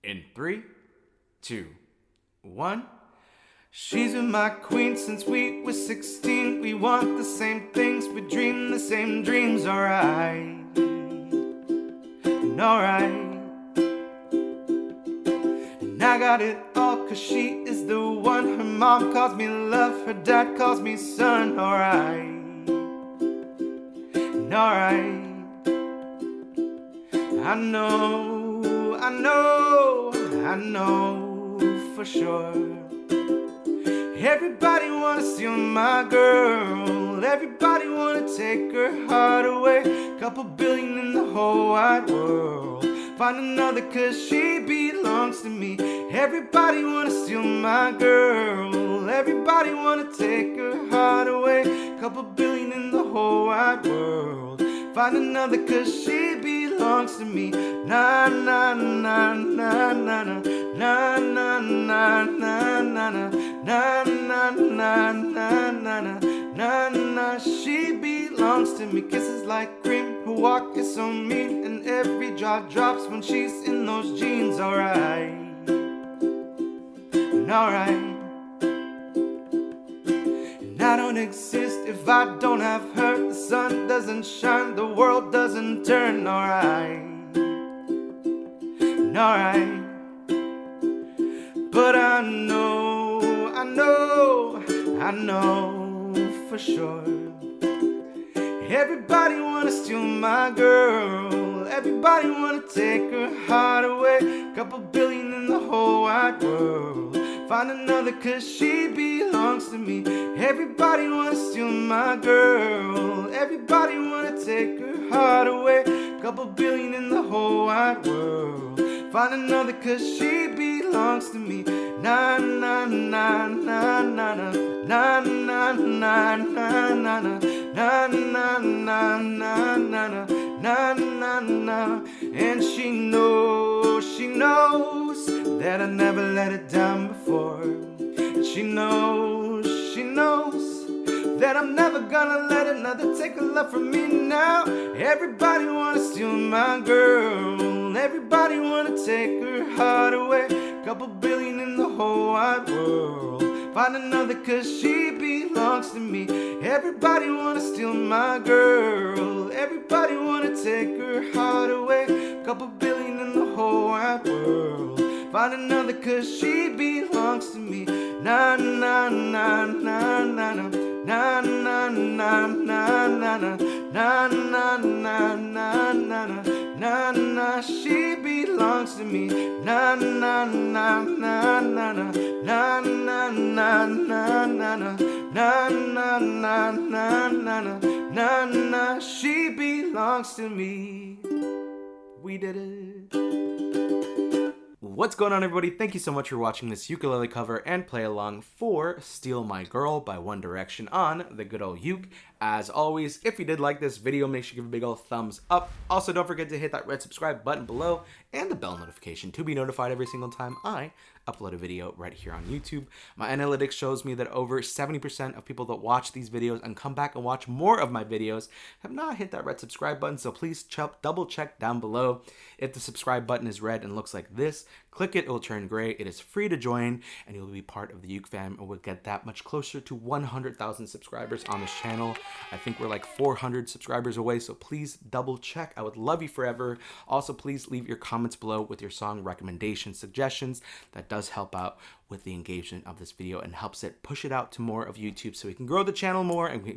In 3, 2, 1. She's been my queen since we were 16. We want the same things, we dream the same dreams. Alright, and alright. And I got it all cause she is the one. Her mom calls me love, her dad calls me son. Alright, and alright. I know for sure. Everybody wanna steal my girl. Everybody wanna take her heart away. Couple billion in the whole wide world. Find another cause she belongs to me. Everybody wanna steal my girl. Everybody wanna take her heart away. Couple billion in the whole wide world. Find another cause she belongs to me. Na na na na na na na na na na na na na na na na na na. She belongs to me. Kisses like cream, her walk is so mean, and every drop drops when she's in those jeans. Alright, and alright. I don't exist if I don't have her. The sun doesn't shine, the world doesn't turn. Alright, and alright. But I know for sure. Everybody wanna steal my girl. Everybody wanna take her heart away. Couple billion in the whole wide world. Find another cause she belongs to me. Everybody wanna steal my girl. Everybody wanna take her heart away. Couple billion in the whole wide world. Find another cause she belongs to me. Na na na na na na na na na na na na na na na na na na. And she knows that I never let her down before. And she knows that I'm never gonna let another take her love from me now. Everybody wanna steal my girl. Everybody wanna take her heart away. Couple billion in the whole wide world. Find another cause she belongs to me. Everybody wanna steal my girl. Everybody wanna take her heart away. Couple billion in the whole wide world. Find another cause she belongs to me. Na na na na na na na na na na na na na na na na na. She belongs to me. Na na na na na na na na na na na na na na na na. She belongs to me. We did it. What's going on, everybody? Thank you so much for watching this ukulele cover and play along for Steal My Girl by One Direction on the good old uke. As always, if you did like this video, make sure you give a big old thumbs up. Also, don't forget to hit that red subscribe button below and the bell notification to be notified every single time I upload a video right here on YouTube. My analytics shows me that over 70% of people that watch these videos and come back and watch more of my videos have not hit that red subscribe button, so please double check down below. If the subscribe button is red and looks like this, click it, it will turn gray. It is free to join and you'll be part of the Uke fam, and we'll get that much closer to 100,000 subscribers on this channel. I think we're like 400 subscribers away, so please double check. I would love you forever. Also, please leave your comments below with your song recommendations, suggestions. That does help out with the engagement of this video and helps it push it out to more of YouTube so we can grow the channel more and we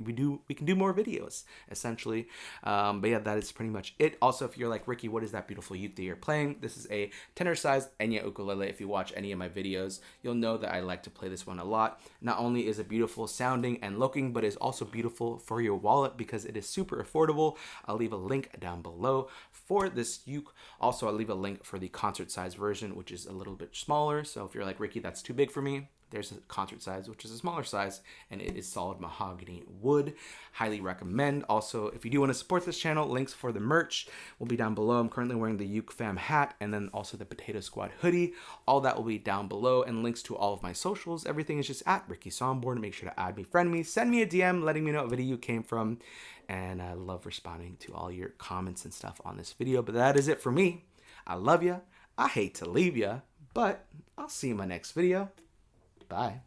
can do more videos essentially. But yeah, that is pretty much it. Also, if you're like, Ricky, what is that beautiful uke that you're playing? This is a tenor sized Enya ukulele. If you watch any of my videos, you'll know that I like to play this one a lot. Not only is it beautiful sounding and looking, but it's also beautiful for your wallet because it is super affordable. I'll leave a link down below for this uke. Also, I'll leave a link for the concert size version, which is a little bit smaller. So if you're like, Ricky, that's too big for me, there's a concert size, which is a smaller size, and it is solid mahogany wood. Highly recommend. Also, if you do want to support this channel, links for the merch will be down below. I'm currently wearing the Uke Fam hat and then also the Potato Squad hoodie. All that will be down below, and links to all of my socials. Everything is just at Ricky Somborn. Make sure to add me, friend me, send me a DM letting me know what video you came from. And I love responding to all your comments and stuff on this video. But that is it for me. I love you. I hate to leave ya, but I'll see you in my next video. Bye.